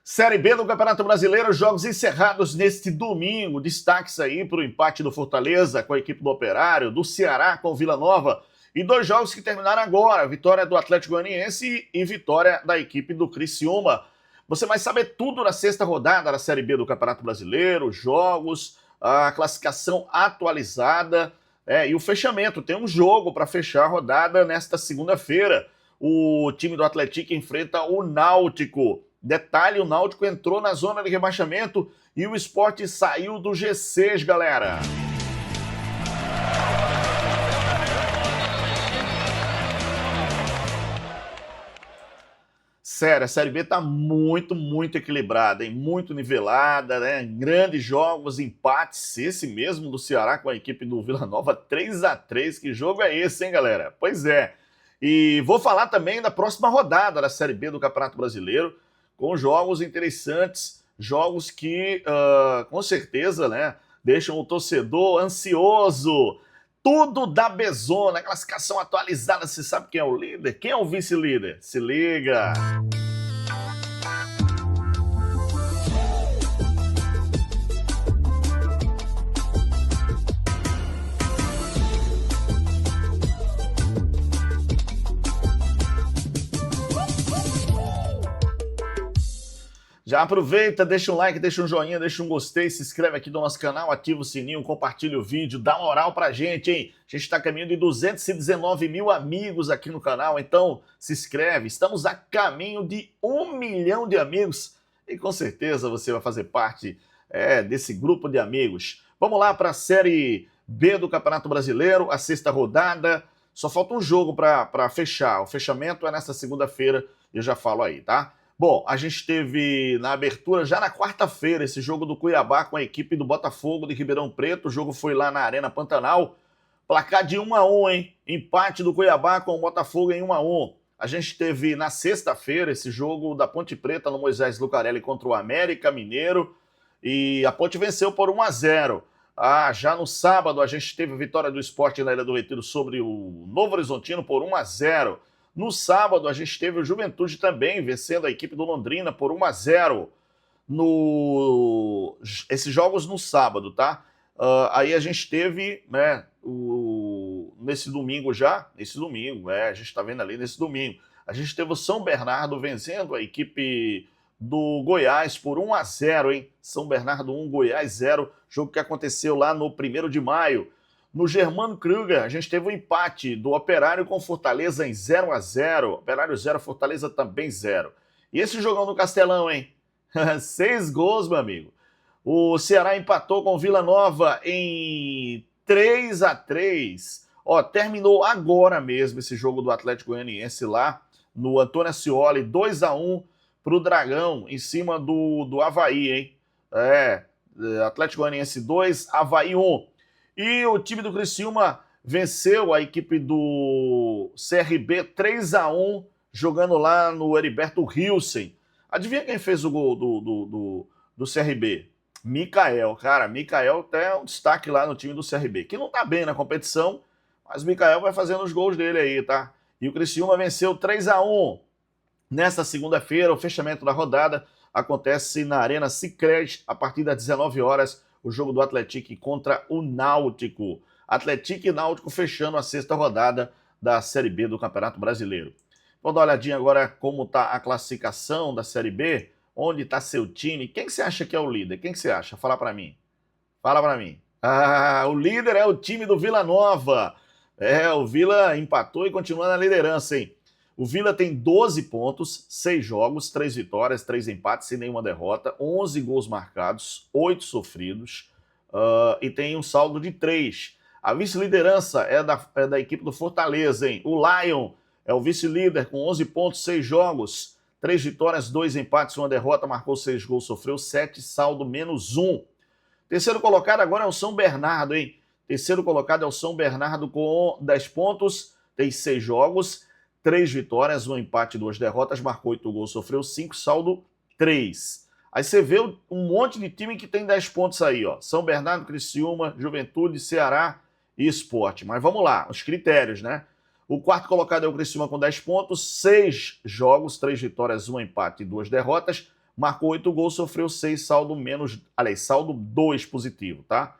Série B do Campeonato Brasileiro, jogos encerrados neste domingo. Destaques aí para o empate do Fortaleza com a equipe do Operário, do Ceará com o Vila Nova. E dois jogos que terminaram agora, vitória do Atlético Goianiense e vitória da equipe do Criciúma. Você vai saber tudo na sexta rodada da Série B do Campeonato Brasileiro, jogos, a classificação atualizada e o fechamento. Tem um jogo para fechar a rodada nesta segunda-feira. O time do Atlético enfrenta o Náutico. Detalhe, o Náutico entrou na zona de rebaixamento e o Sport saiu do G6, galera. Sério, a Série B tá muito equilibrada, hein? Muito nivelada, né? Grandes jogos, empates, esse mesmo do Ceará com a equipe do Vila Nova, 3-3. Que jogo é esse, hein, galera? Pois é. E vou falar também da próxima rodada da Série B do Campeonato Brasileiro, com jogos interessantes, jogos que, com certeza, né, deixam o torcedor ansioso. Tudo da Bezona, classificação atualizada, você sabe quem é o líder? Quem é o vice-líder? Se liga! Já aproveita, deixa um like, deixa um joinha, deixa um gostei, se inscreve aqui no nosso canal, ativa o sininho, compartilha o vídeo, dá moral pra gente, hein? A gente está caminhando de 219 mil amigos aqui no canal, então se inscreve. Estamos a caminho de 1 milhão de amigos e com certeza você vai fazer parte desse grupo de amigos. Vamos lá para a Série B do Campeonato Brasileiro, a sexta rodada. Só falta um jogo para fechar. O fechamento é nesta segunda-feira, eu já falo aí, tá? Bom, a gente teve na abertura, já na quarta-feira, esse jogo do Cuiabá com a equipe do Botafogo de Ribeirão Preto. O jogo foi lá na Arena Pantanal. Placar de 1-1, hein? Empate do Cuiabá com o Botafogo em 1-1. A gente teve na sexta-feira esse jogo da Ponte Preta no Moisés Lucarelli contra o América Mineiro. E a Ponte venceu por 1-0. Já no sábado a gente teve a vitória do Sport na Ilha do Retiro sobre o Novo Horizontino por 1-0. No sábado, a gente teve o Juventude também, vencendo a equipe do Londrina por 1-0. Esses jogos no sábado, tá? Aí a gente teve, né, nesse domingo, a gente tá vendo ali nesse domingo, a gente teve o São Bernardo vencendo a equipe do Goiás por 1-0, hein? São Bernardo 1, Goiás 0, jogo que aconteceu lá no 1º de maio. No Germano Kruger, a gente teve um empate do Operário com Fortaleza em 0-0. Operário 0, Fortaleza também 0. E esse jogão do Castelão, hein? 6 gols, meu amigo. O Ceará empatou com Vila Nova em 3-3. Terminou agora mesmo esse jogo do Atlético Goianiense lá no Antônio Ascioli, 2-1 pro Dragão, em cima do Avaí, hein? Atlético Goianiense 2, Avaí 1. E o time do Criciúma venceu a equipe do CRB 3-1, jogando lá no Heriberto Hilsen. Adivinha quem fez o gol do CRB? Mikael. Cara, Mikael até um destaque lá no time do CRB, que não tá bem na competição, mas o Mikael vai fazendo os gols dele aí, tá? E o Criciúma venceu 3-1. Nesta segunda-feira, o fechamento da rodada acontece na Arena Sicredi, a partir das 19 horas, o jogo do Atlético contra o Náutico. Atlético e Náutico fechando a sexta rodada da Série B do Campeonato Brasileiro. Vamos dar uma olhadinha agora como está a classificação da Série B, onde está seu time. Quem que você acha que é o líder? Quem que você acha? Fala para mim. Fala para mim. O líder é o time do Vila Nova. O Vila empatou e continua na liderança, hein? O Vila tem 12 pontos, 6 jogos, 3 vitórias, 3 empates e nenhuma derrota, 11 gols marcados, 8 sofridos e tem um saldo de 3. A vice-liderança é da equipe do Fortaleza, hein? O Lion é o vice-líder com 11 pontos, 6 jogos, 3 vitórias, 2 empates, 1 derrota, marcou 6 gols, sofreu 7, saldo -1. Terceiro colocado agora é o São Bernardo, hein? Terceiro colocado é o São Bernardo com 10 pontos, tem 6 jogos, 3 vitórias, 1 empate, 2 derrotas, marcou 8 gols, sofreu 5, saldo 3. Aí você vê um monte de time que tem 10 pontos aí, ó. São Bernardo, Criciúma, Juventude, Ceará e Sport. Mas vamos lá, os critérios, né? O quarto colocado é o Criciúma com 10 pontos, 6 jogos, 3 vitórias, 1 empate e 2 derrotas. marcou 8 gols, sofreu 6, saldo 2 positivo, tá?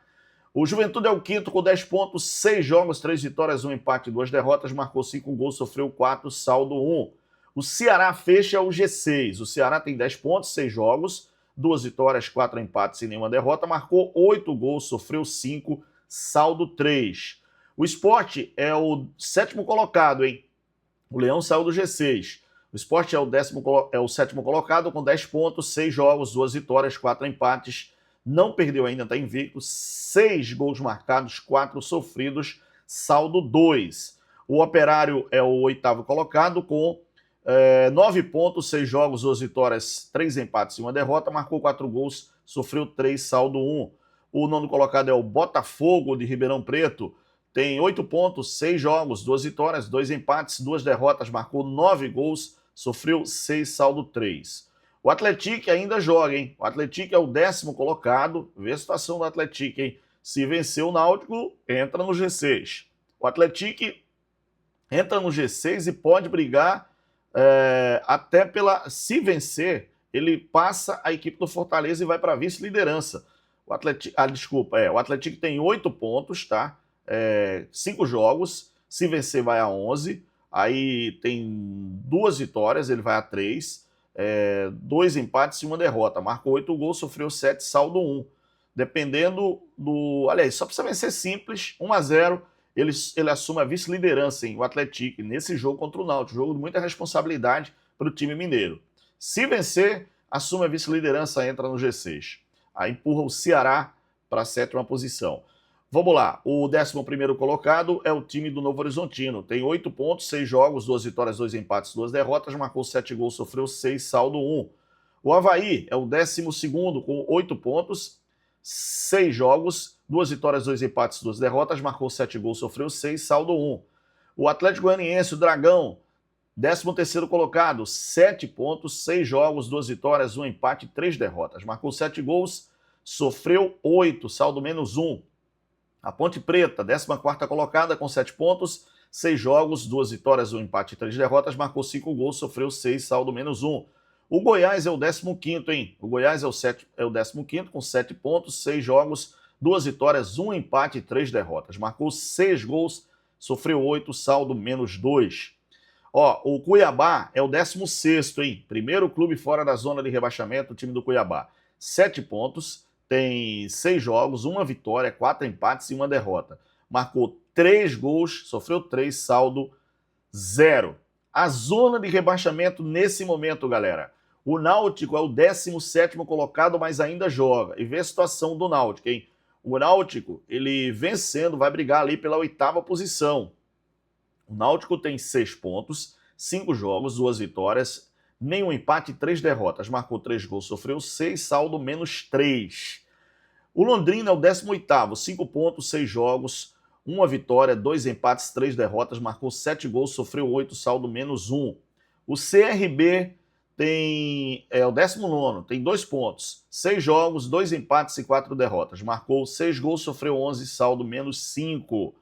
O Juventude é o quinto com 10 pontos, 6 jogos, 3 vitórias, 1 empate e 2 derrotas, marcou 5 gols, sofreu 4, saldo 1. O Ceará fecha o G6. O Ceará tem 10 pontos, 6 jogos, 2 vitórias, 4 empates e nenhuma derrota, marcou 8 gols, sofreu 5, saldo 3. O Sport é o sétimo colocado, hein? O Leão saiu do G6. O Sport é o sétimo colocado com 10 pontos, 6 jogos, 2 vitórias, 4 empates, não perdeu ainda, está invicto, 6 gols marcados, 4 sofridos, saldo 2. O Operário é o oitavo colocado com 9 pontos, 6 jogos, 2 vitórias, 3 empates e uma derrota, marcou 4 gols, sofreu 3, saldo 1. O nono colocado é o Botafogo de Ribeirão Preto, tem 8 pontos, 6 jogos, 2 vitórias, 2 empates, 2 derrotas, marcou 9 gols, sofreu 6, saldo 3. O Atlético ainda joga, hein? O Atlético é o 10º colocado, vê a situação do Atlético, hein? Se vencer o Náutico, entra no G6. O Atlético entra no G6 e pode brigar até pela... Se vencer, ele passa a equipe do Fortaleza e vai para a vice-liderança. O Atlético tem 8 pontos, tá? 5 jogos, se vencer vai a 11, aí tem 2 vitórias, ele vai a 3, 2 empates e uma derrota, marcou 8 gols, sofreu 7, saldo 1. Dependendo do... Aliás, só precisa vencer simples, 1-0, ele assume a vice-liderança, o Atlético, nesse jogo contra o Náutico, jogo de muita responsabilidade para o time mineiro. Se vencer, assume a vice-liderança, entra no G6. Aí empurra o Ceará para a 7ª posição. Vamos lá, o 11º colocado é o time do Novo Horizontino. Tem 8 pontos, 6 jogos, 2 vitórias, 2 empates, 2 derrotas, marcou 7 gols, sofreu 6, saldo 1. O Avaí é o 12º com 8 pontos, 6 jogos, 2 vitórias, 2 empates, 2 derrotas, marcou 7 gols, sofreu 6, saldo 1. O Atlético Goianiense, o Dragão, 13º colocado, 7 pontos, 6 jogos, 2 vitórias, 1 empate, 3 derrotas, marcou 7 gols, sofreu 8, saldo menos 1. A Ponte Preta, 14ª colocada, com 7 pontos, 6 jogos, 2 vitórias, 1 empate e 3 derrotas, marcou 5 gols, sofreu 6, saldo menos 1. O Goiás é o 15º, hein? O Goiás é o 15º, com 7 pontos, 6 jogos, 2 vitórias, 1 empate e 3 derrotas. Marcou 6 gols, sofreu 8, saldo menos 2. O Cuiabá é o 16º, hein? Primeiro clube fora da zona de rebaixamento, o time do Cuiabá. 7 pontos, tem 6 jogos, 1 vitória, 4 empates e 1 derrota. Marcou 3 gols, sofreu 3, saldo 0. A zona de rebaixamento nesse momento, galera. O Náutico é o 17º colocado, mas ainda joga. E vê a situação do Náutico, hein? O Náutico, ele vencendo, vai brigar ali pela 8ª posição. O Náutico tem 6 pontos, 5 jogos, 2 vitórias, nenhum empate e 3 derrotas. Marcou 3 gols, sofreu 6, saldo menos 3. O Londrina é o 18º, 5 pontos, 6 jogos, 1 vitória, 2 empates, 3 derrotas. Marcou 7 gols, sofreu 8, saldo menos 1. O CRB é o 19º, tem 2 pontos, 6 jogos, 2 empates e 4 derrotas. Marcou 6 gols, sofreu 11, saldo menos 5.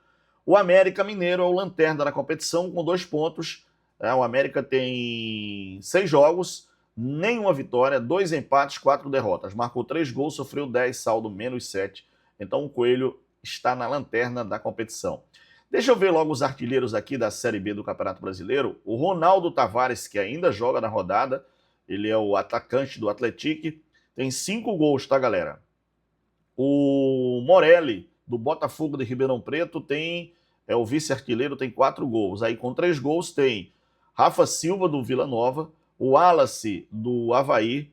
O América Mineiro é o lanterna da competição com 2 pontos. O América tem 6 jogos, nenhuma vitória, 2 empates, 4 derrotas. Marcou 3 gols, sofreu 10, saldo menos 7. Então o Coelho está na lanterna da competição. Deixa eu ver logo os artilheiros aqui da Série B do Campeonato Brasileiro. O Ronaldo Tavares, que ainda joga na rodada, ele é o atacante do Atlético, tem 5 gols, tá, galera? O Morelli, do Botafogo de Ribeirão Preto, é o vice-artilheiro, tem 4 gols. Aí com 3 gols tem Rafa Silva, do Vila Nova, o Wallace, do Avaí,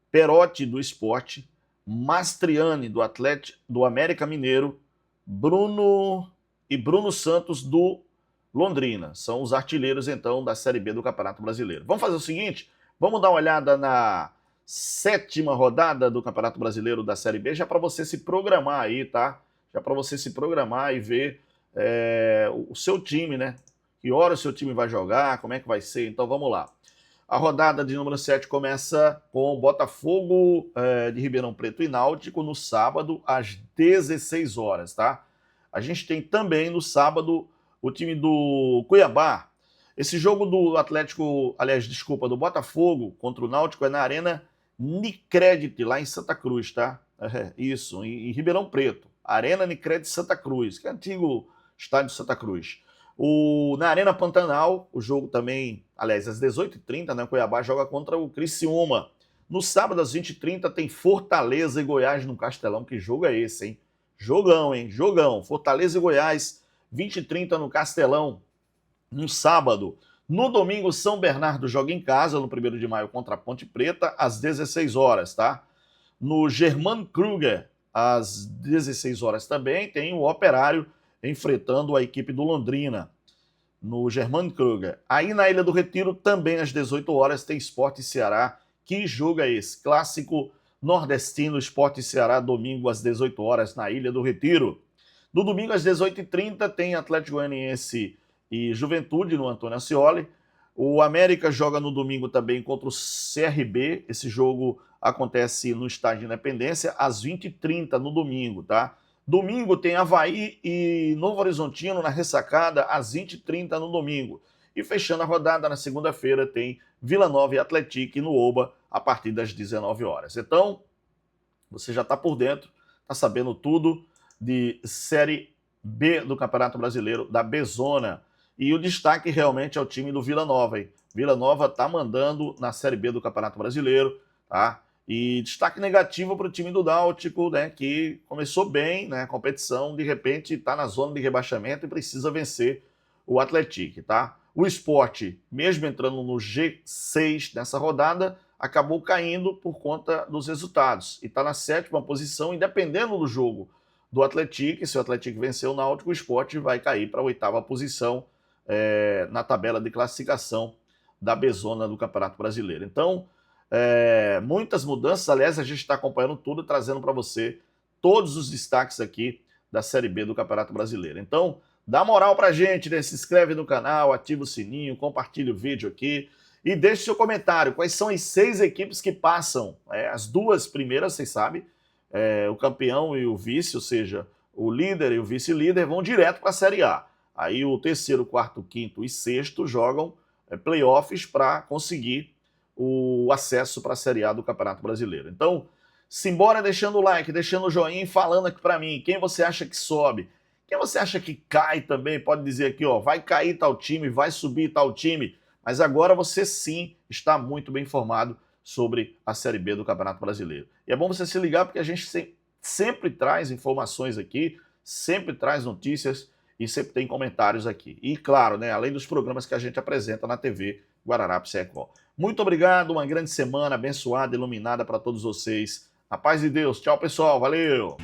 Perotti, do Sport, Mastriani, do América Mineiro, Bruno Santos, do Londrina. São os artilheiros, então, da Série B do Campeonato Brasileiro. Vamos fazer o seguinte, vamos dar uma olhada na 7ª rodada do Campeonato Brasileiro da Série B, já para você se programar aí, tá? Já para você se programar e ver o seu time, né? Que hora o seu time vai jogar, como é que vai ser. Então vamos lá. A rodada de número 7 começa com Botafogo de Ribeirão Preto e Náutico no sábado às 16 horas, tá? A gente tem também no sábado o time do Cuiabá. Esse jogo do do Botafogo contra o Náutico é na Arena Nicred, lá em Santa Cruz, tá? Isso, em Ribeirão Preto. Arena Nicred Santa Cruz, que é antigo estádio Santa Cruz. Na Arena Pantanal, o jogo também, aliás, às 18h30, né, o Cuiabá joga contra o Criciúma. No sábado, às 20h30, tem Fortaleza e Goiás no Castelão. Que jogo é esse, hein? Jogão, hein? Jogão. Fortaleza e Goiás, 20h30 no Castelão, no sábado. No domingo, São Bernardo joga em casa, no 1º de maio, contra a Ponte Preta, às 16 horas, tá? No Germán Kruger, às 16 horas também, tem o Operário enfrentando a equipe do Londrina, no Germán Kruger. Aí na Ilha do Retiro, também às 18 horas, tem Sport e Ceará. Que jogo é esse? Clássico nordestino, Sport e Ceará, domingo às 18 horas, na Ilha do Retiro. No domingo, às 18h30, tem Atlético Goianiense e Juventude, no Antônio Ascioli. O América joga no domingo também contra o CRB. Esse jogo acontece no Estádio Independência, às 20h30 no domingo, tá? Domingo tem Avaí e Novo Horizontino na Ressacada, às 20h30 no domingo. E fechando a rodada, na segunda-feira, tem Vila Nova e Atlético no Oba, a partir das 19 horas. Então, você já está por dentro, está sabendo tudo de Série B do Campeonato Brasileiro, da B-Zona. E o destaque realmente é o time do Vila Nova, hein? Vila Nova está mandando na Série B do Campeonato Brasileiro, tá? E destaque negativo para o time do Náutico, né, que começou bem, né, a competição, de repente está na zona de rebaixamento e precisa vencer o Atlético, tá? O Sport, mesmo entrando no G6 nessa rodada, acabou caindo por conta dos resultados e está na 7ª posição, e dependendo do jogo do Atlético, se o Atlético vencer o Náutico, o Sport vai cair para a 8ª posição na tabela de classificação da B-Zona do Campeonato Brasileiro. Então, muitas mudanças, aliás, a gente está acompanhando tudo, trazendo para você todos os destaques aqui da Série B do Campeonato Brasileiro. Então, dá moral para a gente, né? Se inscreve no canal, ativa o sininho, compartilha o vídeo aqui e deixe seu comentário. Quais são as 6 equipes que passam? As 2 primeiras, vocês sabem, o campeão e o vice, ou seja, o líder e o vice-líder vão direto para a Série A. Aí o 3º, 4º, 5º e 6º jogam playoffs para conseguir o acesso para a Série A do Campeonato Brasileiro. Então, simbora deixando o like, deixando o joinha e falando aqui para mim, quem você acha que sobe, quem você acha que cai também, pode dizer aqui, ó, vai cair tal time, vai subir tal time, mas agora você sim está muito bem informado sobre a Série B do Campeonato Brasileiro. E é bom você se ligar porque a gente sempre traz informações aqui, sempre traz notícias e sempre tem comentários aqui. E claro, né, além dos programas que a gente apresenta na TV Guararapes Record. Muito obrigado, uma grande semana abençoada, iluminada para todos vocês. A paz de Deus. Tchau, pessoal. Valeu!